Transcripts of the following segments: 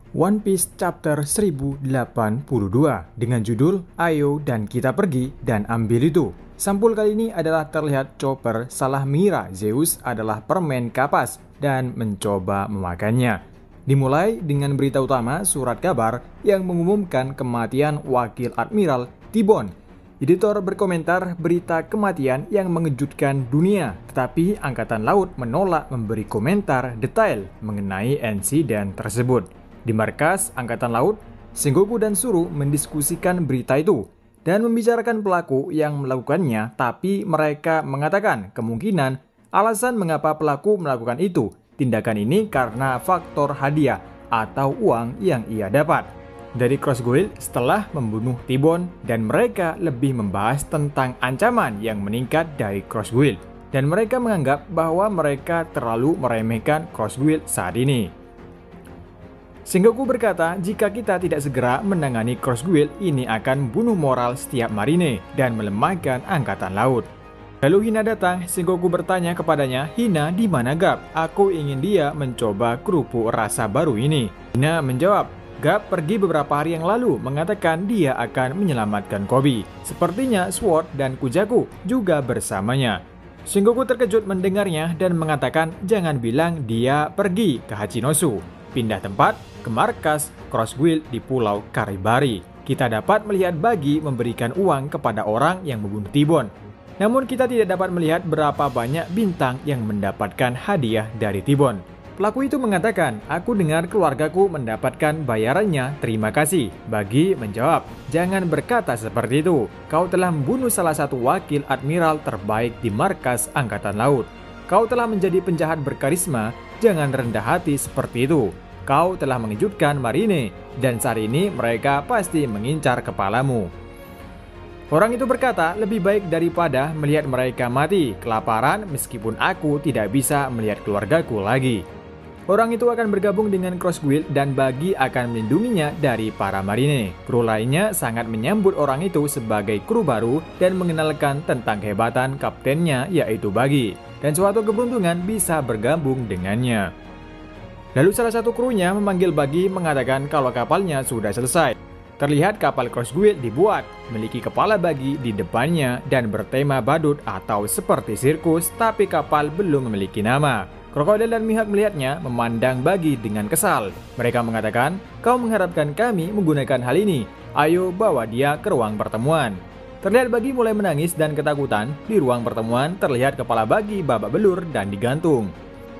One Piece Chapter 1082 dengan judul Ayo dan kita pergi dan ambil itu. Sampul kali ini adalah terlihat Chopper salah mengira Zeus adalah permen kapas dan mencoba memakannya. Dimulai dengan berita utama surat kabar yang mengumumkan kematian Wakil Admiral T-Bone. Editor berkomentar berita kematian yang mengejutkan dunia, tetapi Angkatan Laut menolak memberi komentar detail mengenai insiden tersebut. Di markas Angkatan Laut, Sengoku dan Zoro mendiskusikan berita itu dan membicarakan pelaku yang melakukannya, tapi mereka mengatakan kemungkinan alasan mengapa pelaku melakukan itu. Tindakan ini karena faktor hadiah atau uang yang ia dapat dari Cross Guild setelah membunuh T-Bone, dan mereka lebih membahas tentang ancaman yang meningkat dari Cross Guild, dan mereka menganggap bahwa mereka terlalu meremehkan Cross Guild saat ini. Sengoku berkata, jika kita tidak segera menangani Cross Guild, ini akan membunuh moral setiap marine dan melemahkan Angkatan Laut. Lalu Hina datang. Sengoku bertanya kepadanya, "Hina, di mana Garp? Aku ingin dia mencoba kerupuk rasa baru ini." Hina menjawab, "Garp pergi beberapa hari yang lalu, mengatakan dia akan menyelamatkan Koby. Sepertinya Sword dan Kujaku juga bersamanya." Sengoku terkejut mendengarnya dan mengatakan, "Jangan bilang dia pergi ke Hachinosu. Pindah tempat ke markas Cross Guild di Pulau Karibari. Kita dapat melihat Buggy memberikan uang kepada orang yang membunuh T-Bone. Namun kita tidak dapat melihat berapa banyak bintang yang mendapatkan hadiah dari T-Bone." Pelaku itu mengatakan, "Aku dengar keluargaku mendapatkan bayarannya, terima kasih." Buggy menjawab, "Jangan berkata seperti itu. Kau telah membunuh salah satu wakil admiral terbaik di markas Angkatan Laut. Kau telah menjadi penjahat berkarisma, jangan rendah hati seperti itu. Kau telah mengejutkan marine, dan saat ini mereka pasti mengincar kepalamu." Orang itu berkata, "Lebih baik daripada melihat mereka mati kelaparan meskipun aku tidak bisa melihat keluargaku lagi." Orang itu akan bergabung dengan Cross Guild dan Buggy akan melindunginya dari para marine. Kru lainnya sangat menyambut orang itu sebagai kru baru dan mengenalkan tentang kehebatan kaptennya yaitu Buggy, dan suatu keberuntungan bisa bergabung dengannya. Lalu salah satu krunya memanggil Buggy mengatakan kalau kapalnya sudah selesai. Terlihat kapal Cross Guild dibuat, memiliki kepala Buggy di depannya dan bertema badut atau seperti sirkus, tapi kapal belum memiliki nama. Krokodil dan Mihawk melihatnya, memandang Buggy dengan kesal. Mereka mengatakan, "Kau mengharapkan kami menggunakan hal ini? Ayo bawa dia ke ruang pertemuan." Terlihat Buggy mulai menangis dan ketakutan. Di ruang pertemuan terlihat kepala Buggy babak belur dan digantung.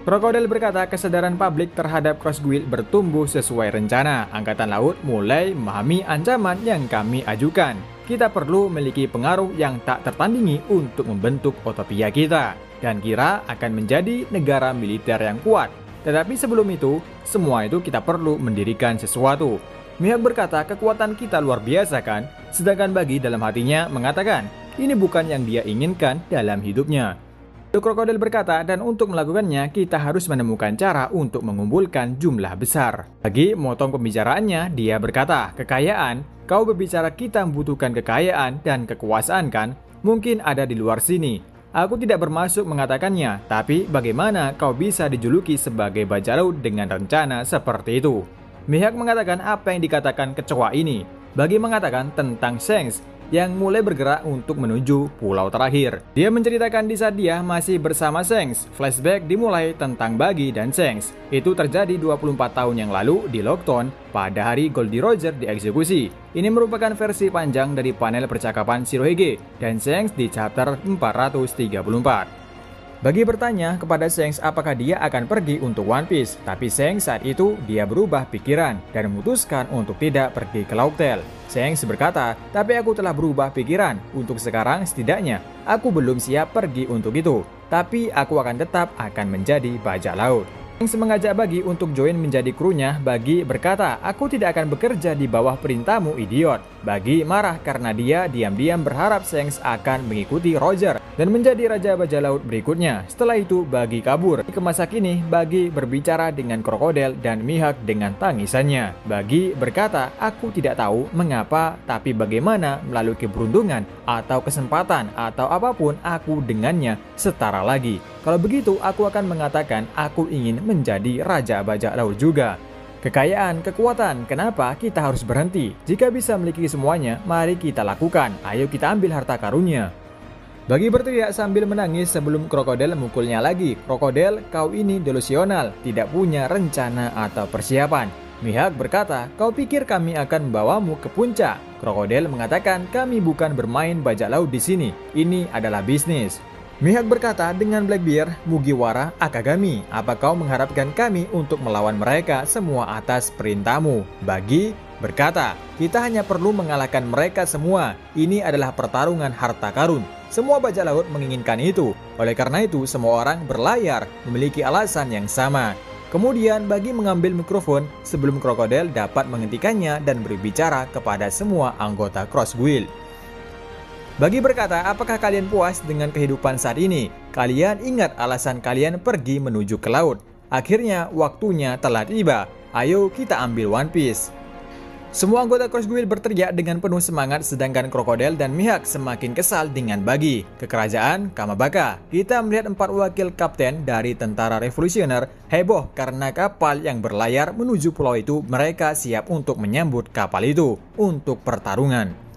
Krokodil berkata kesadaran publik terhadap Cross Guild bertumbuh sesuai rencana. Angkatan Laut mulai memahami ancaman yang kami ajukan. Kita perlu memiliki pengaruh yang tak tertandingi untuk membentuk utopia kita, dan kira akan menjadi negara militer yang kuat. Tetapi sebelum itu, semua itu kita perlu mendirikan sesuatu. Mihawk berkata kekuatan kita luar biasa kan? Sedangkan Buggy dalam hatinya mengatakan, ini bukan yang dia inginkan dalam hidupnya. Lalu Krokodil berkata, dan untuk melakukannya kita harus menemukan cara untuk mengumpulkan jumlah besar. Buggy memotong pembicaraannya, dia berkata, "Kekayaan? Kau berbicara kita membutuhkan kekayaan dan kekuasaan kan? Mungkin ada di luar sini. Aku tidak bermaksud mengatakannya, tapi bagaimana kau bisa dijuluki sebagai bajak laut dengan rencana seperti itu?" Mihawk mengatakan apa yang dikatakan kecoa ini. Buggy mengatakan tentang Shanks yang mulai bergerak untuk menuju pulau terakhir. Dia menceritakan di saat dia masih bersama Shanks. Flashback dimulai tentang Buggy dan Shanks. Itu terjadi 24 tahun yang lalu di Lockton pada hari Goldie Roger dieksekusi. Ini merupakan versi panjang dari panel percakapan Shirohige dan Shanks di chapter 434. Buggy bertanya kepada Shanks apakah dia akan pergi untuk One Piece, tapi Shanks saat itu dia berubah pikiran dan memutuskan untuk tidak pergi ke Laughtale. Shanks berkata, "Tapi aku telah berubah pikiran. Untuk sekarang setidaknya aku belum siap pergi untuk itu, tapi aku akan tetap menjadi bajak laut." Shanks mengajak Buggy untuk join menjadi krunya. Buggy berkata, "Aku tidak akan bekerja di bawah perintahmu, idiot." Buggy marah karena dia diam-diam berharap Shanks akan mengikuti Roger dan menjadi raja bajak laut berikutnya. Setelah itu Buggy kabur. Ke masa kini Buggy berbicara dengan Krokodil dan Mihawk dengan tangisannya. Buggy berkata, "Aku tidak tahu mengapa, tapi bagaimana melalui keberuntungan atau kesempatan atau apapun aku dengannya setara lagi. Kalau begitu aku akan mengatakan aku ingin menjadi raja bajak laut juga." Kekayaan, kekuatan, kenapa kita harus berhenti? Jika bisa memiliki semuanya, mari kita lakukan. Ayo kita ambil harta karunnya. Bagi berteriak sambil menangis sebelum krokodil memukulnya lagi. Krokodil, kau ini delusional, tidak punya rencana atau persiapan. Mihak berkata, kau pikir kami akan membawamu ke puncak? Krokodil mengatakan, kami bukan bermain bajak laut di sini. Ini adalah bisnis. Mihak berkata dengan Blackbeard, Mugiwara Akagami, apa kau mengharapkan kami untuk melawan mereka semua atas perintahmu? Bagi berkata, kita hanya perlu mengalahkan mereka semua. Ini adalah pertarungan harta karun. Semua bajak laut menginginkan itu. Oleh karena itu, semua orang berlayar memiliki alasan yang sama. Kemudian Bagi mengambil mikrofon sebelum krokodil dapat menghentikannya dan berbicara kepada semua anggota Crossguild. Bagi berkata, apakah kalian puas dengan kehidupan saat ini? Kalian ingat alasan kalian pergi menuju ke laut. Akhirnya waktunya telah tiba. Ayo kita ambil One Piece. Semua anggota Crossguild berteriak dengan penuh semangat sedangkan krokodil dan Mihak semakin kesal dengan Bagi. Kekerajaan Kamabaka. Kita melihat 4 wakil kapten dari tentara revolusioner heboh karena kapal yang berlayar menuju pulau itu mereka siap untuk menyambut kapal itu untuk pertarungan.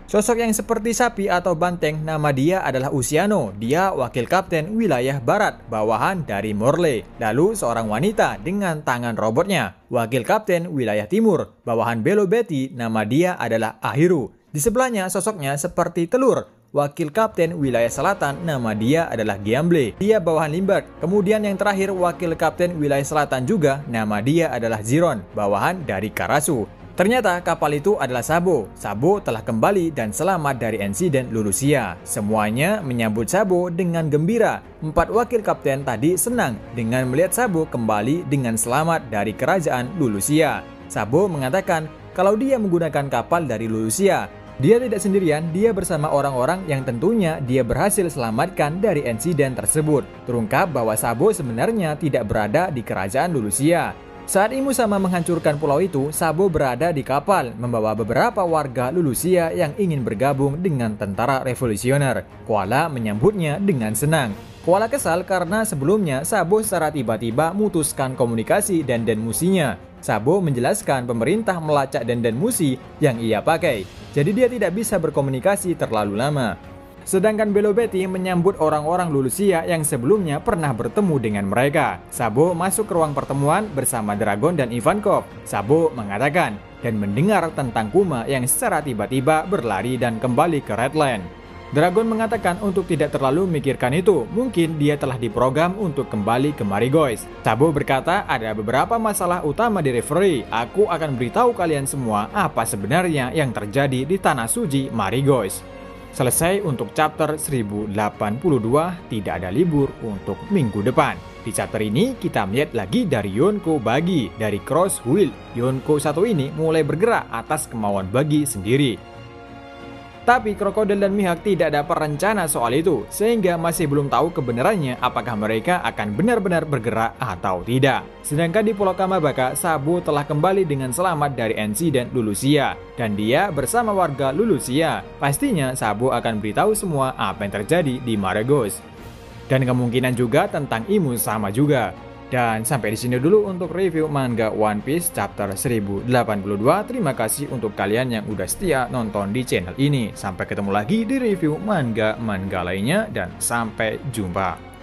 Sosok yang seperti sapi atau banteng, nama dia adalah Usiano. Dia wakil kapten wilayah barat, bawahan dari Morley. Lalu seorang wanita dengan tangan robotnya. Wakil kapten wilayah timur, bawahan Belo Betty, nama dia adalah Ahiru. Di sebelahnya sosoknya seperti telur. Wakil kapten wilayah selatan, nama dia adalah Giamble. Dia bawahan Limbard. Kemudian yang terakhir wakil kapten wilayah selatan juga, nama dia adalah Ziron, bawahan dari Karasu. Ternyata kapal itu adalah Sabo. Sabo telah kembali dan selamat dari insiden Lulusia. Semuanya menyambut Sabo dengan gembira. 4 wakil kapten tadi senang dengan melihat Sabo kembali dengan selamat dari kerajaan Lulusia. Sabo mengatakan kalau dia menggunakan kapal dari Lulusia, dia tidak sendirian, dia bersama orang-orang yang tentunya dia berhasil selamatkan dari insiden tersebut. Terungkap bahwa Sabo sebenarnya tidak berada di kerajaan Lulusia. Saat Imu Sama menghancurkan pulau itu, Sabo berada di kapal membawa beberapa warga Lulusia yang ingin bergabung dengan tentara revolusioner. Koala menyambutnya dengan senang. Koala kesal karena sebelumnya Sabo secara tiba-tiba memutuskan komunikasi dandan musinya. Sabo menjelaskan pemerintah melacak dandan musi yang ia pakai, jadi dia tidak bisa berkomunikasi terlalu lama. Sedangkan Belo Betty menyambut orang-orang Lulusia yang sebelumnya pernah bertemu dengan mereka. Sabo masuk ke ruang pertemuan bersama Dragon dan Ivankov. Sabo mengatakan dan mendengar tentang Kuma yang secara tiba-tiba berlari dan kembali ke Redland. Dragon mengatakan untuk tidak terlalu memikirkan itu, mungkin dia telah diprogram untuk kembali ke Marigold. Sabo berkata ada beberapa masalah utama di referee. Aku akan beritahu kalian semua apa sebenarnya yang terjadi di Tanah Suci Marigold. Selesai untuk chapter 1082, tidak ada libur untuk minggu depan. Di chapter ini kita melihat lagi dari Yonko Bagi dari Crossguild. Yonko satu ini mulai bergerak atas kemauan Bagi sendiri. Tapi krokodil dan Mihak tidak dapat rencana soal itu, sehingga masih belum tahu kebenarannya apakah mereka akan benar-benar bergerak atau tidak. Sedangkan di Pulau Kamabaka, Sabo telah kembali dengan selamat dari insiden Lulusia, dan dia bersama warga Lulusia. Pastinya Sabo akan beritahu semua apa yang terjadi di Marigold. Dan kemungkinan juga tentang Imu Sama juga. Dan sampai di sini dulu untuk review manga One Piece chapter 1082. Terima kasih untuk kalian yang udah setia nonton di channel ini. Sampai ketemu lagi di review manga lainnya dan sampai jumpa.